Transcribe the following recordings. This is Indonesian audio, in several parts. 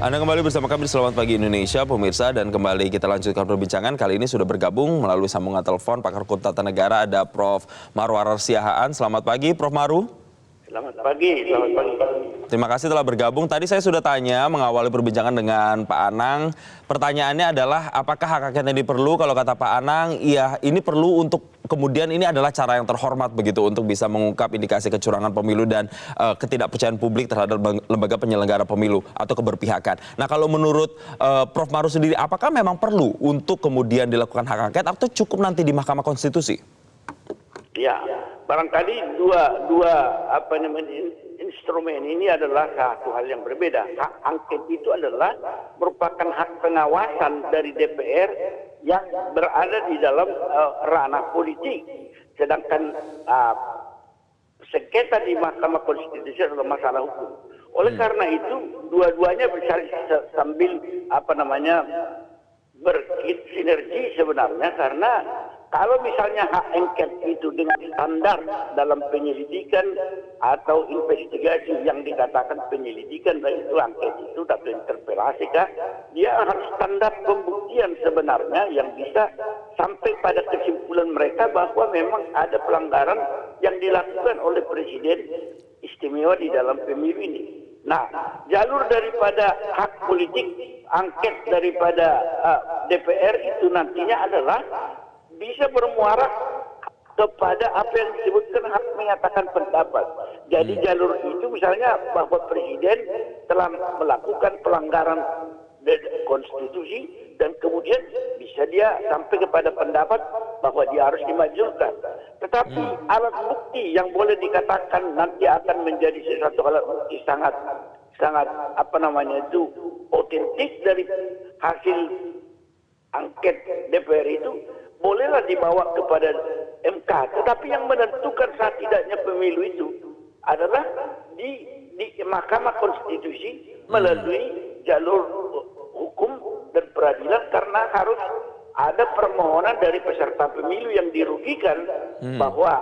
Anda kembali bersama kami di Selamat Pagi Indonesia, pemirsa, dan kembali kita lanjutkan perbincangan. Kali ini sudah bergabung melalui sambungan telepon pakar hukum tata negara, ada Prof. Marwarar Siahaan. Selamat pagi, Prof. Maru. Selamat pagi, selamat pagi. Terima kasih telah bergabung. Tadi saya sudah tanya mengawali perbincangan dengan Pak Anang. Pertanyaannya adalah apakah hak angket ini perlu? Kalau kata Pak Anang, iya ini perlu untuk kemudian ini adalah cara yang terhormat begitu untuk bisa mengungkap indikasi kecurangan pemilu dan ketidakpercayaan publik terhadap lembaga penyelenggara pemilu atau keberpihakan. Nah kalau menurut Prof. Maru sendiri, apakah memang perlu untuk kemudian dilakukan hak angket atau cukup nanti di Mahkamah Konstitusi? Ya, barangkali dua instrumen ini adalah satu hal yang berbeda. Hak angket itu adalah merupakan hak pengawasan dari DPR yang berada di dalam ranah politik. Sedangkan sengketa di Mahkamah Konstitusi adalah masalah hukum. Oleh karena itu, dua-duanya bisa sambil bersinergi sebenarnya, karena kalau misalnya hak angket itu dengan standar dalam penyelidikan atau investigasi yang dikatakan penyelidikan, baik itu angket itu atau interpelasi kah, dia harus standar pembuktian sebenarnya yang bisa sampai pada kesimpulan mereka bahwa memang ada pelanggaran yang dilakukan oleh Presiden istimewa di dalam pemilu ini. Nah, jalur daripada hak politik, angket daripada DPR itu nantinya adalah bisa bermuara kepada apa yang disebutkan hak menyatakan pendapat. Jadi jalur itu misalnya bahwa Presiden telah melakukan pelanggaran konstitusi dan kemudian bisa dia sampai kepada pendapat bahwa dia harus dimajukan. Tetapi alat bukti yang boleh dikatakan nanti akan menjadi sesuatu alat bukti sangat otentik dari hasil angket DPR itu, bolehlah dibawa kepada MK. Tetapi yang menentukan saat tidaknya pemilu itu adalah di Mahkamah Konstitusi melalui jalur hukum dan peradilan, karena harus ada permohonan dari peserta pemilu yang dirugikan bahwa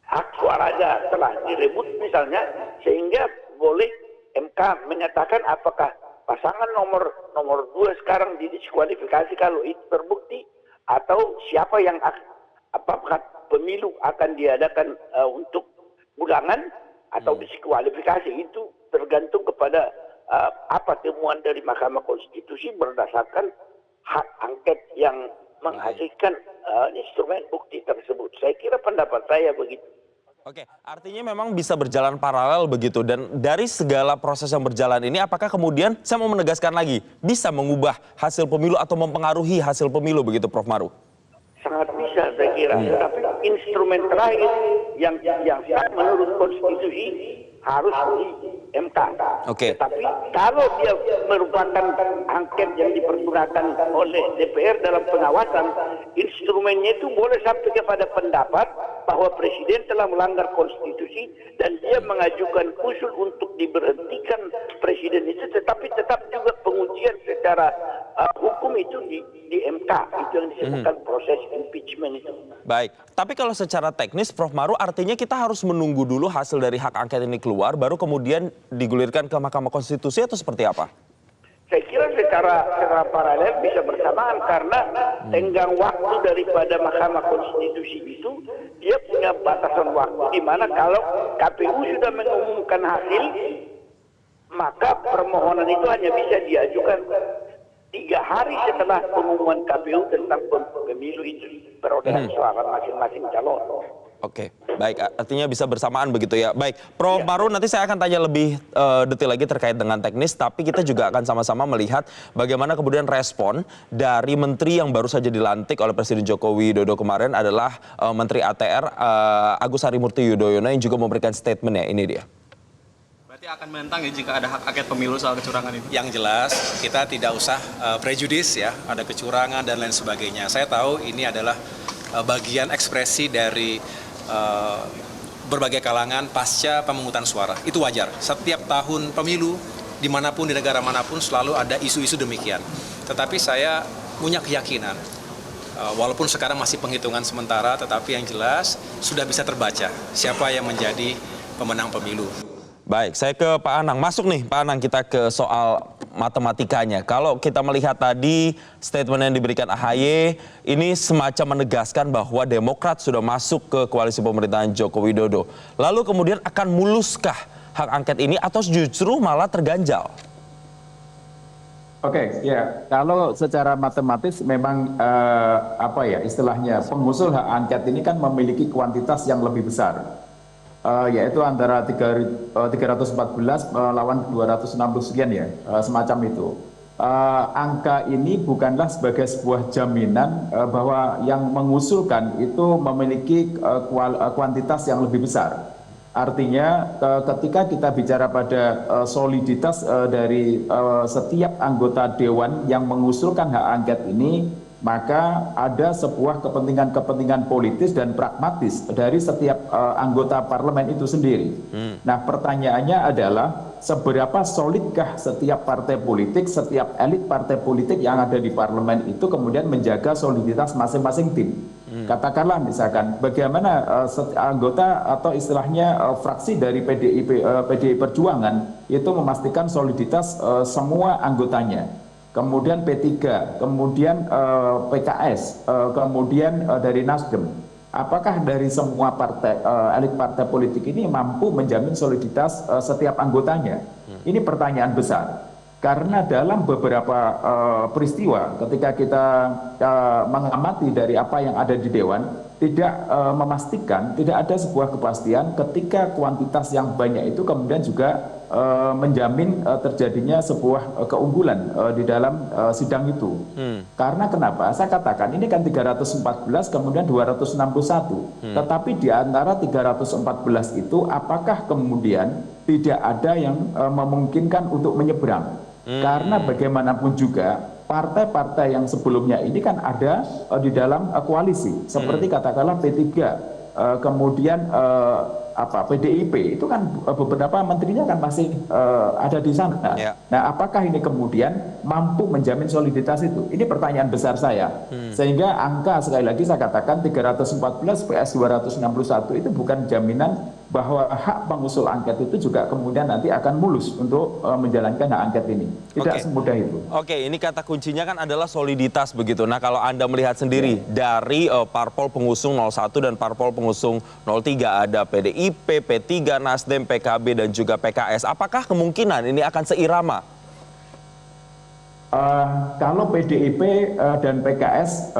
hak suaranya telah direbut misalnya, sehingga boleh MK menyatakan apakah pasangan nomor 2 sekarang didiskualifikasi kalau itu terbukti, atau siapa yang apakah pemilu akan diadakan untuk ulangan atau diskualifikasi. Itu tergantung kepada apa temuan dari Mahkamah Konstitusi berdasarkan hak angket yang menghasilkan instrumen bukti tersebut. Saya kira pendapat saya begitu. Oke, artinya memang bisa berjalan paralel begitu, dan dari segala proses yang berjalan ini apakah kemudian, saya mau menegaskan lagi, bisa mengubah hasil pemilu atau mempengaruhi hasil pemilu begitu, Prof. Maru? Sangat bisa saya kira, tapi instrumen terakhir yang sah menurut konstitusi harus di MK. Tetapi kalau dia merupakan angket yang dipergunakan oleh DPR dalam pengawasan, instrumennya itu boleh sampai kepada pendapat bahwa Presiden telah melanggar konstitusi dan dia mengajukan usul untuk diberhentikan Presiden itu, tetapi tetap juga pengujian secara hukum itu di MK. Itu yang disebutkan proses impeachment itu. Baik, tapi kalau secara teknis, Prof. Maru, artinya kita harus menunggu dulu hasil dari hak angket ini keluar, baru kemudian digulirkan ke Mahkamah Konstitusi atau seperti apa? Saya kira secara paralel bisa bersamaan, karena tenggang waktu daripada Mahkamah Konstitusi itu dia punya batasan waktu, di mana kalau KPU sudah mengumumkan hasil, maka permohonan itu hanya bisa diajukan 3 hari setelah pengumuman KPU tentang pemilu itu, perolehan suara masing-masing calon. Oke, baik, artinya bisa bersamaan begitu ya. Baik, Prof. Maru, nanti saya akan tanya lebih detail lagi terkait dengan teknis, tapi kita juga akan sama-sama melihat bagaimana kemudian respon dari menteri yang baru saja dilantik oleh Presiden Joko Widodo kemarin adalah Menteri ATR Agus Harimurti Yudhoyono yang juga memberikan statement ya, ini dia. Berarti akan menentang ya jika ada hak angket pemilu soal kecurangan ini? Yang jelas kita tidak usah prejudis ya, ada kecurangan dan lain sebagainya. Saya tahu ini adalah bagian ekspresi dari berbagai kalangan pasca pemungutan suara. Itu wajar. Setiap tahun pemilu, dimanapun, di negara manapun selalu ada isu-isu demikian. Tetapi saya punya keyakinan, walaupun sekarang masih penghitungan sementara, tetapi yang jelas sudah bisa terbaca siapa yang menjadi pemenang pemilu. Baik, saya ke Pak Anang. Masuk nih Pak Anang, kita ke soal matematikanya. Kalau kita melihat tadi statement yang diberikan AHY, ini semacam menegaskan bahwa Demokrat sudah masuk ke koalisi pemerintahan Joko Widodo. Lalu kemudian akan muluskah hak angket ini atau justru malah terganjal? Oke, ya. Kalau secara matematis memang istilahnya pengusul hak angket ini kan memiliki kuantitas yang lebih besar. Yaitu antara 314 melawan 260 sekian ya, semacam itu. Angka ini bukanlah sebagai sebuah jaminan bahwa yang mengusulkan itu memiliki kuantitas yang lebih besar. Artinya ketika kita bicara pada soliditas dari setiap anggota dewan yang mengusulkan hak angket ini, maka ada sebuah kepentingan-kepentingan politis dan pragmatis dari setiap anggota parlemen itu sendiri. Nah, pertanyaannya adalah seberapa solidkah setiap partai politik, setiap elit partai politik yang ada di parlemen itu kemudian menjaga soliditas masing-masing tim. Katakanlah misalkan bagaimana anggota atau istilahnya fraksi dari PDI Perjuangan itu memastikan soliditas semua anggotanya. Kemudian P3, kemudian PKS, kemudian dari Nasdem. Apakah dari semua partai, elit partai politik ini mampu menjamin soliditas setiap anggotanya? Ini pertanyaan besar. Karena dalam beberapa peristiwa ketika kita mengamati dari apa yang ada di Dewan, tidak memastikan, tidak ada sebuah kepastian ketika kuantitas yang banyak itu kemudian juga menjamin terjadinya sebuah keunggulan di dalam sidang itu. Karena kenapa? Saya katakan ini kan 314 kemudian 261. Tetapi di antara 314 itu apakah kemudian tidak ada yang memungkinkan untuk menyeberang? Karena bagaimanapun juga partai-partai yang sebelumnya ini kan ada di dalam koalisi, seperti katakanlah P3, kemudian PDIP itu kan beberapa menterinya kan masih ada di sana. Nah, apakah ini kemudian mampu menjamin soliditas itu? Ini pertanyaan besar saya. Sehingga angka sekali lagi saya katakan 314 PS 261 itu bukan jaminan bahwa hak pengusul angket itu juga kemudian nanti akan mulus untuk menjalankan hak angket ini. Tidak semudah itu. Oke, ini kata kuncinya kan adalah soliditas begitu. Nah, kalau Anda melihat sendiri dari parpol pengusung 01 dan parpol pengusung 03 ada PDIP, P3, Nasdem, PKB dan juga PKS. Apakah kemungkinan ini akan seirama? Kalau PDIP dan PKS,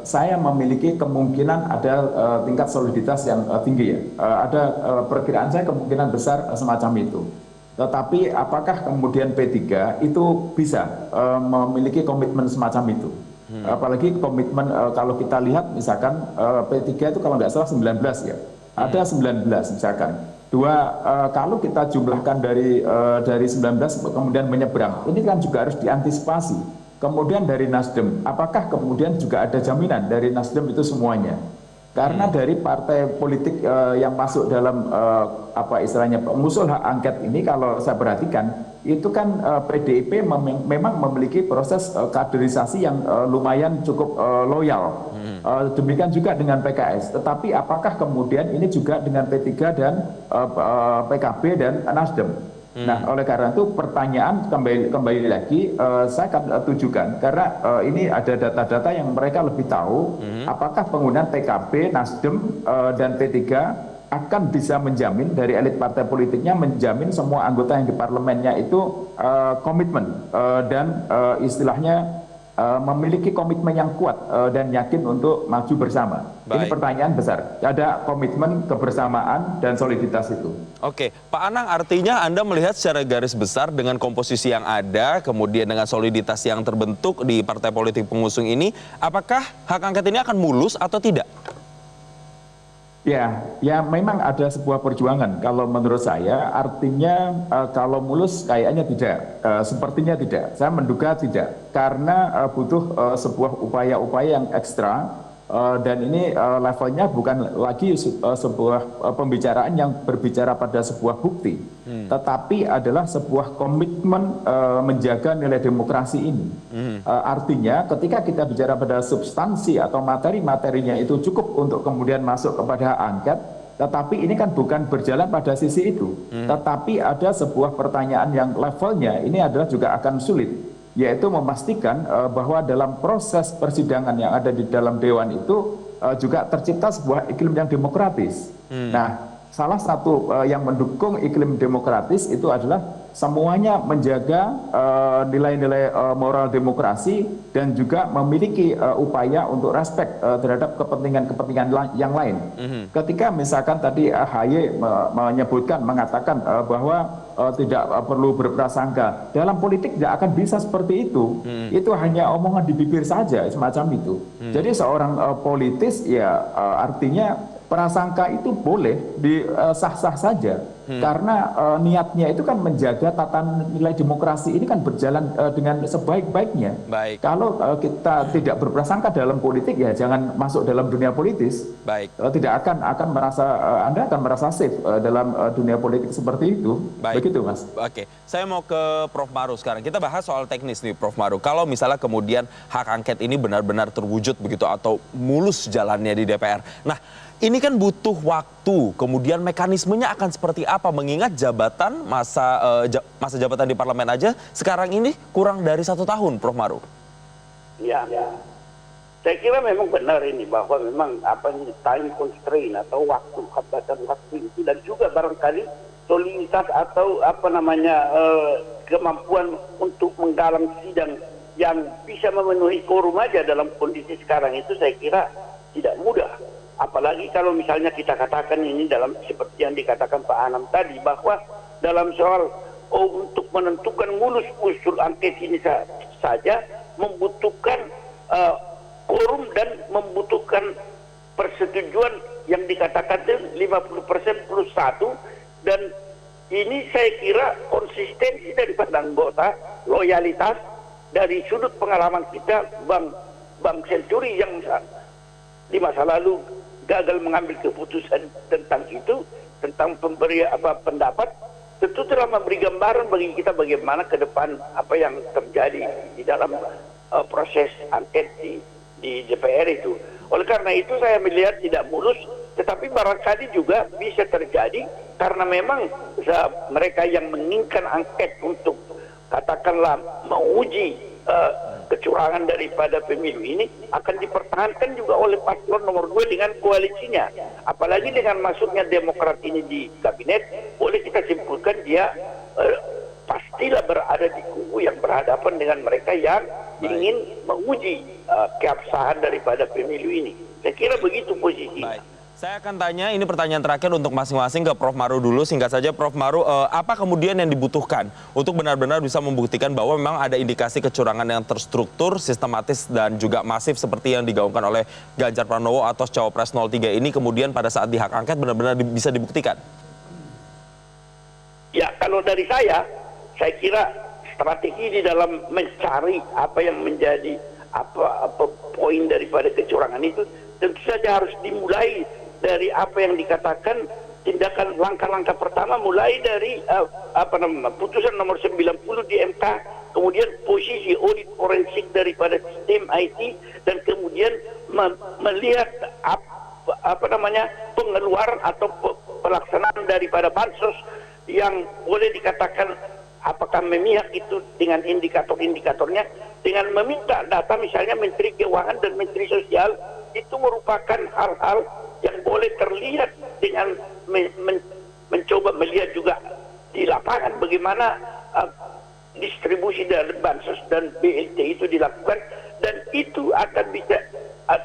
saya memiliki kemungkinan ada tingkat soliditas yang tinggi ya. Ada perkiraan saya kemungkinan besar semacam itu. Tetapi apakah kemudian P3 itu bisa memiliki komitmen semacam itu? Apalagi komitmen kalau kita lihat misalkan P3 itu kalau nggak salah 19 ya. Ada 19 misalkan. Kalau kita jumlahkan dari 19 kemudian menyeberang, ini kan juga harus diantisipasi. Kemudian dari Nasdem, apakah kemudian juga ada jaminan dari Nasdem itu semuanya? Karena dari partai politik yang masuk dalam istilahnya pengusul hak angket ini, kalau saya perhatikan itu kan PDIP memang memiliki proses kaderisasi yang lumayan cukup loyal. Demikian juga dengan PKS. Tetapi apakah kemudian ini juga dengan P3 dan PKB dan Nasdem? Nah, oleh karena itu pertanyaan kembali lagi saya akan tujukan karena ini ada data-data yang mereka lebih tahu apakah penggunaan PKB, Nasdem dan P3 akan bisa menjamin dari elit partai politiknya menjamin semua anggota yang di parlemennya itu komitmen dan istilahnya memiliki komitmen yang kuat dan yakin untuk maju bersama. Ini pertanyaan besar. Ada komitmen, kebersamaan, dan soliditas itu. Oke, Pak Anang, artinya Anda melihat secara garis besar dengan komposisi yang ada, kemudian dengan soliditas yang terbentuk di partai politik pengusung ini, apakah hak angket ini akan mulus atau tidak? Ya memang ada sebuah perjuangan. Kalau menurut saya, artinya kalau mulus kayaknya tidak, sepertinya tidak. Saya menduga tidak, karena butuh sebuah upaya-upaya yang ekstra. Dan ini levelnya bukan lagi sebuah pembicaraan yang berbicara pada sebuah bukti, tetapi adalah sebuah komitmen menjaga nilai demokrasi ini. Artinya ketika kita bicara pada substansi atau materi-materinya itu cukup untuk kemudian masuk kepada hak angket, Tetapi ini kan bukan berjalan pada sisi itu, tetapi ada sebuah pertanyaan yang levelnya ini adalah juga akan sulit, yaitu memastikan bahwa dalam proses persidangan yang ada di dalam Dewan itu juga tercipta sebuah iklim yang demokratis. Nah, salah satu yang mendukung iklim demokratis itu adalah semuanya menjaga nilai-nilai moral demokrasi dan juga memiliki upaya untuk respek terhadap kepentingan-kepentingan yang lain. Ketika misalkan tadi AHY mengatakan bahwa tidak perlu berprasangka, dalam politik tidak akan bisa seperti itu. Itu hanya omongan di bibir saja, semacam itu. Jadi seorang politis ya artinya prasangka itu boleh sah-sah saja, karena niatnya itu kan menjaga tatanan nilai demokrasi ini kan berjalan dengan sebaik-baiknya. Baik. Kalau kita tidak berprasangka dalam politik, ya jangan masuk dalam dunia politis. Baik. Tidak akan merasa Anda akan merasa safe dalam dunia politik seperti itu. Baik. Begitu, Mas. Oke, saya mau ke Prof. Maru sekarang. Kita bahas soal teknis nih, Prof. Maru. Kalau misalnya kemudian hak angket ini benar-benar terwujud begitu atau mulus jalannya di DPR. Nah, ini kan butuh waktu, kemudian mekanismenya akan seperti apa? Mengingat jabatan masa jabatan di parlemen aja sekarang ini kurang dari 1 tahun, Prof. Maru. Ya, saya kira memang benar ini bahwa memang time constraint atau hambatan waktu itu, dan juga barangkali soliditas atau kemampuan untuk menggalang sidang yang bisa memenuhi quorum aja dalam kondisi sekarang itu saya kira tidak mudah. Apalagi kalau misalnya kita katakan ini dalam seperti yang dikatakan Pak Anam tadi, bahwa dalam soal untuk menentukan mulus usul angket ini saja membutuhkan quorum dan membutuhkan persetujuan yang dikatakan 50% plus 1, dan ini saya kira konsistensi daripada anggota, loyalitas dari sudut pengalaman kita Bank Senturi yang di masa lalu gagal mengambil keputusan tentang itu, tentang pendapat, tentu telah memberi gambaran bagi kita bagaimana ke depan apa yang terjadi di dalam proses angket di DPR itu. Oleh karena itu saya melihat tidak mulus, tetapi barangkali juga bisa terjadi karena memang mereka yang menginginkan angket untuk katakanlah menguji kecurangan daripada pemilu ini akan dipertahankan juga oleh paslon nomor 2 dengan koalisinya. Apalagi dengan masuknya Demokrat ini di kabinet, boleh kita simpulkan dia pastilah berada di kubu yang berhadapan dengan mereka yang ingin menguji keabsahan daripada pemilu ini. Saya kira begitu posisinya. Baik. Saya akan tanya, ini pertanyaan terakhir untuk masing-masing ke Prof. Maru dulu. Singkat saja, Prof. Maru, apa kemudian yang dibutuhkan untuk benar-benar bisa membuktikan bahwa memang ada indikasi kecurangan yang terstruktur, sistematis, dan juga masif seperti yang digaungkan oleh Ganjar Pranowo atau Cawapres 03 ini kemudian pada saat di hak angket benar-benar bisa dibuktikan? Ya, kalau dari saya kira strategi di dalam mencari apa yang menjadi apa poin daripada kecurangan itu tentu saja harus dimulai dari apa yang dikatakan tindakan langkah-langkah pertama, mulai dari putusan nomor 90 di MK, kemudian posisi audit forensik daripada sistem IT, dan kemudian melihat pengeluaran atau pelaksanaan daripada bansos yang boleh dikatakan apakah memihak itu dengan indikator-indikatornya, dengan meminta data misalnya Menteri Keuangan dan Menteri Sosial. Itu merupakan hal-hal yang boleh terlihat dengan mencoba melihat juga di lapangan bagaimana distribusi dari bansos dan BLT itu dilakukan, dan itu akan bisa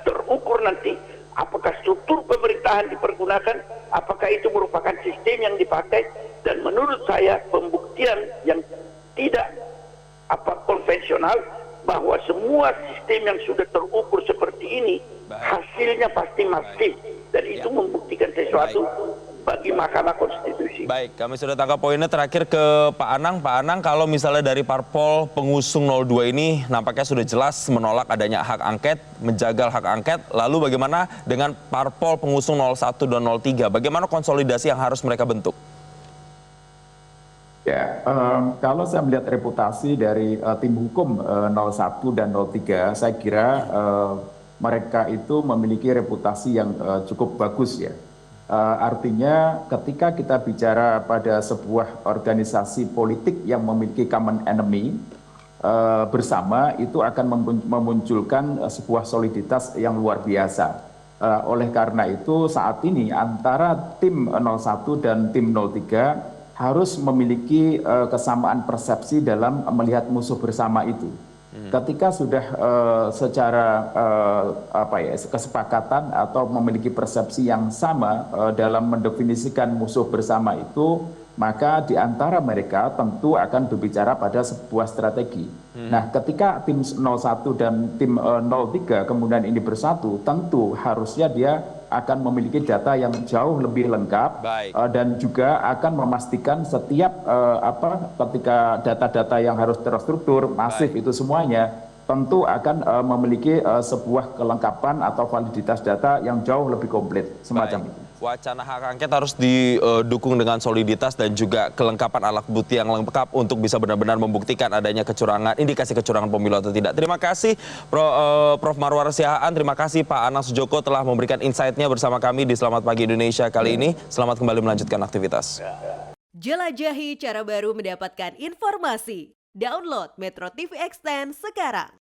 terukur nanti apakah struktur pemerintahan dipergunakan, apakah itu merupakan sistem yang dipakai. Dan menurut saya pembuktian yang tidak konvensional bahwa semua sistem yang sudah terukur seperti ini hasilnya pasti masif, dan itu membuktikan sesuatu bagi Mahkamah Konstitusi. Baik, kami sudah tangkap poinnya. Terakhir ke Pak Anang. Pak Anang, kalau misalnya dari parpol pengusung 02 ini nampaknya sudah jelas menolak adanya hak angket, menjagal hak angket, lalu bagaimana dengan parpol pengusung 01 dan 03? Bagaimana konsolidasi yang harus mereka bentuk? Ya, kalau saya melihat reputasi dari tim hukum 01 dan 03, saya kira mereka itu memiliki reputasi yang cukup bagus ya. Artinya ketika kita bicara pada sebuah organisasi politik yang memiliki common enemy bersama, itu akan memunculkan sebuah soliditas yang luar biasa. Oleh karena itu saat ini antara tim 01 dan tim 03 harus memiliki kesamaan persepsi dalam melihat musuh bersama itu. Ketika sudah secara kesepakatan atau memiliki persepsi yang sama dalam mendefinisikan musuh bersama itu, maka di antara mereka tentu akan berbicara pada sebuah strategi. Nah, ketika tim 01 dan tim 03 kemudian ini bersatu, tentu harusnya dia akan memiliki data yang jauh lebih lengkap. Dan juga akan memastikan setiap ketika data-data yang harus terstruktur, masif itu semuanya tentu akan memiliki sebuah kelengkapan atau validitas data yang jauh lebih komplit semacam itu. Wacana hak angket harus didukung dengan soliditas dan juga kelengkapan alat bukti yang lengkap untuk bisa benar-benar membuktikan adanya kecurangan, indikasi kecurangan pemilu atau tidak. Terima kasih Prof. Marwar Siahaan, terima kasih Pak Anang Sujoko telah memberikan insight-nya bersama kami di Selamat Pagi Indonesia kali ini. Selamat kembali melanjutkan aktivitas. Jelajahi cara baru mendapatkan informasi. Download Metro TV Extend sekarang.